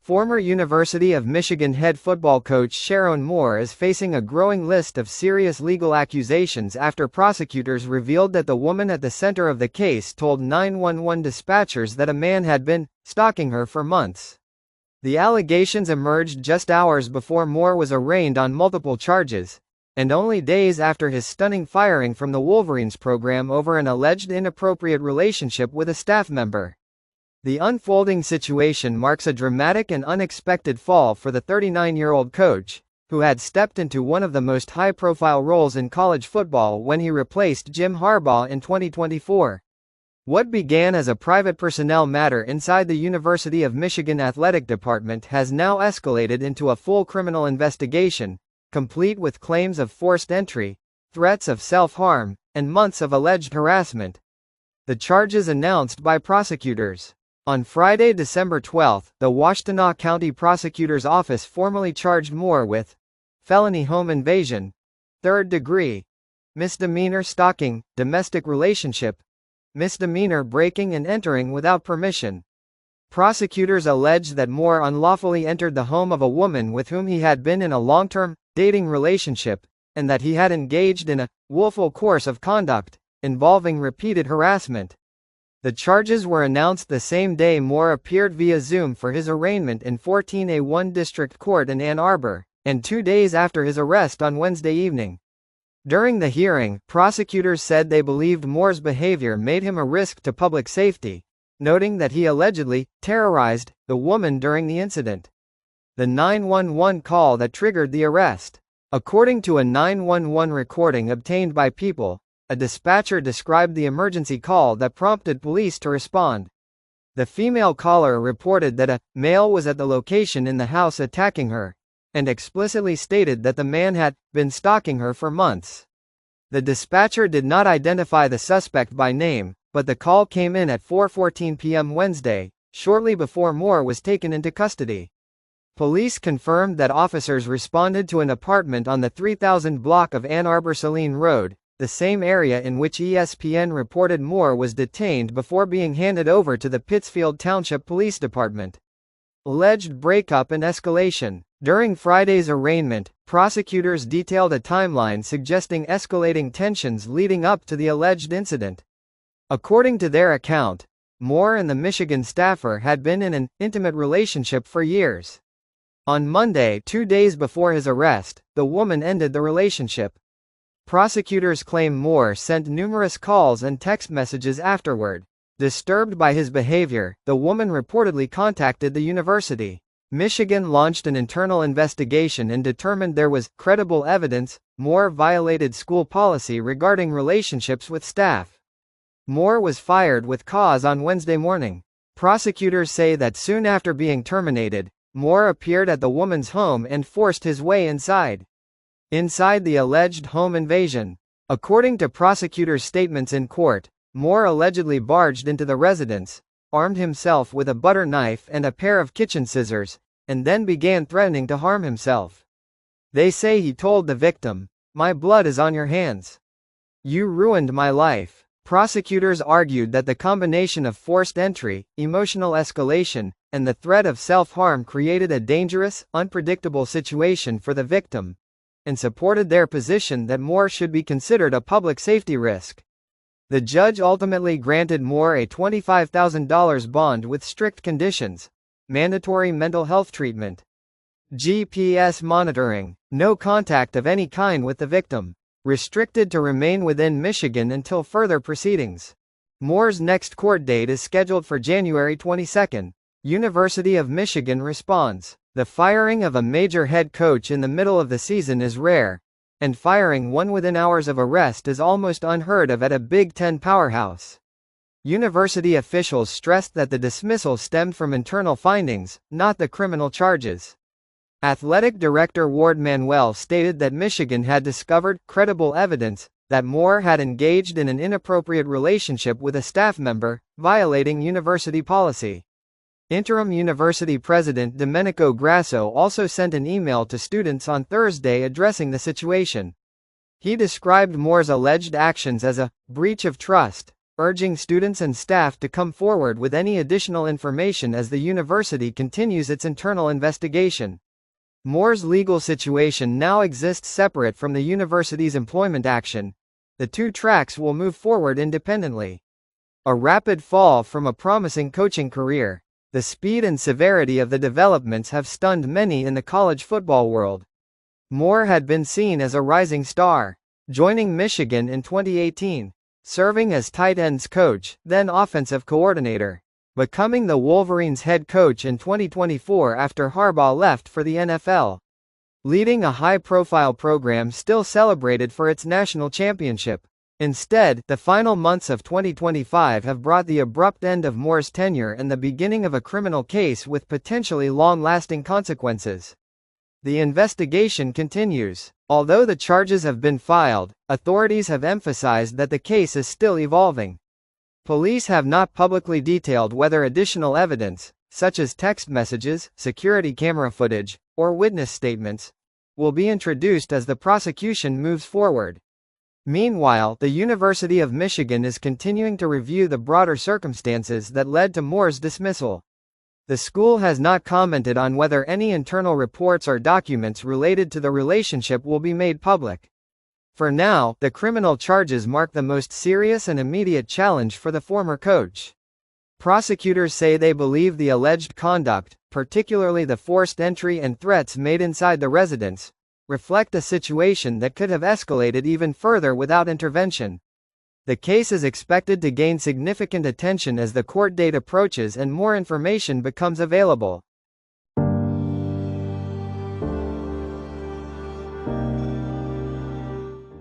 Former University of Michigan head football coach Sherrone Moore is facing a growing list of serious legal accusations after prosecutors revealed that the woman at the center of the case told 911 dispatchers that a man had been stalking her for months. The allegations emerged just hours before Moore was arraigned on multiple charges, and only days after his stunning firing from the Wolverines program over an alleged inappropriate relationship with a staff member. The unfolding situation marks a dramatic and unexpected fall for the 39-year-old coach, who had stepped into one of the most high-profile roles in college football when he replaced Jim Harbaugh in 2024. What began as a private personnel matter inside the University of Michigan athletic department has now escalated into a full criminal investigation, complete with claims of forced entry, threats of self-harm, and months of alleged harassment. The charges announced by prosecutors. On Friday, December 12, the Washtenaw County Prosecutor's Office formally charged Moore with felony home invasion, third-degree, misdemeanor stalking, domestic relationship, misdemeanor breaking and entering without permission. Prosecutors alleged that Moore unlawfully entered the home of a woman with whom he had been in a long-term dating relationship, and that he had engaged in a willful course of conduct involving repeated harassment. The charges were announced the same day Moore appeared via Zoom for his arraignment in 14A1 District Court in Ann Arbor, and 2 days after his arrest on Wednesday evening. During the hearing, prosecutors said they believed Moore's behavior made him a risk to public safety, noting that he allegedly terrorized the woman during the incident. The 911 call that triggered the arrest. According to a 911 recording obtained by People, a dispatcher described the emergency call that prompted police to respond. The female caller reported that a male was at the location in the house attacking her, and explicitly stated that the man had been stalking her for months. The dispatcher did not identify the suspect by name, but the call came in at 4:14 p.m. Wednesday, shortly before Moore was taken into custody. Police confirmed that officers responded to an apartment on the 3000 block of Ann Arbor-Saline Road, the same area in which ESPN reported Moore was detained before being handed over to the Pittsfield Township Police Department. Alleged breakup and escalation. During Friday's arraignment, prosecutors detailed a timeline suggesting escalating tensions leading up to the alleged incident. According to their account, Moore and the Michigan staffer had been in an intimate relationship for years. On Monday, 2 days before his arrest, the woman ended the relationship. Prosecutors claim Moore sent numerous calls and text messages afterward. Disturbed by his behavior, the woman reportedly contacted the university. Michigan launched an internal investigation and determined there was credible evidence Moore violated school policy regarding relationships with staff. Moore was fired with cause on Wednesday morning. Prosecutors say that soon after being terminated, Moore appeared at the woman's home and forced his way inside the alleged home invasion. According to prosecutors' statements in court, Moore allegedly barged into the residence, armed himself with a butter knife and a pair of kitchen scissors, and then began threatening to harm himself. They say he told the victim, "My blood is on your hands. You ruined my life." Prosecutors argued that the combination of forced entry, emotional escalation, and the threat of self-harm created a dangerous, unpredictable situation for the victim, and supported their position that Moore should be considered a public safety risk. The judge ultimately granted Moore a $25,000 bond with strict conditions: mandatory mental health treatment, GPS monitoring, no contact of any kind with the victim, restricted to remain within Michigan until further proceedings. Moore's next court date is scheduled for January 22. University of Michigan responds. The firing of a major head coach in the middle of the season is rare, and firing one within hours of arrest is almost unheard of at a Big Ten powerhouse. University officials stressed that the dismissal stemmed from internal findings, not the criminal charges. Athletic Director Ward Manuel stated that Michigan had discovered credible evidence that Moore had engaged in an inappropriate relationship with a staff member, violating university policy. Interim University President Domenico Grasso also sent an email to students on Thursday addressing the situation. He described Moore's alleged actions as a breach of trust, urging students and staff to come forward with any additional information as the university continues its internal investigation. Moore's legal situation now exists separate from the university's employment action. The two tracks will move forward independently. A rapid fall from a promising coaching career. The speed and severity of the developments have stunned many in the college football world. Moore had been seen as a rising star, joining Michigan in 2018, serving as tight ends coach, then offensive coordinator, becoming the Wolverines head coach in 2024 after Harbaugh left for the NFL, leading a high-profile program still celebrated for its national championship. Instead, the final months of 2025 have brought the abrupt end of Moore's tenure and the beginning of a criminal case with potentially long-lasting consequences. The investigation continues. Although the charges have been filed, authorities have emphasized that the case is still evolving. Police have not publicly detailed whether additional evidence, such as text messages, security camera footage, or witness statements, will be introduced as the prosecution moves forward. Meanwhile, the University of Michigan is continuing to review the broader circumstances that led to Moore's dismissal. The school has not commented on whether any internal reports or documents related to the relationship will be made public. For now, the criminal charges mark the most serious and immediate challenge for the former coach. Prosecutors say they believe the alleged conduct, particularly the forced entry and threats made inside the residence, reflect a situation that could have escalated even further without intervention. The case is expected to gain significant attention as the court date approaches and more information becomes available.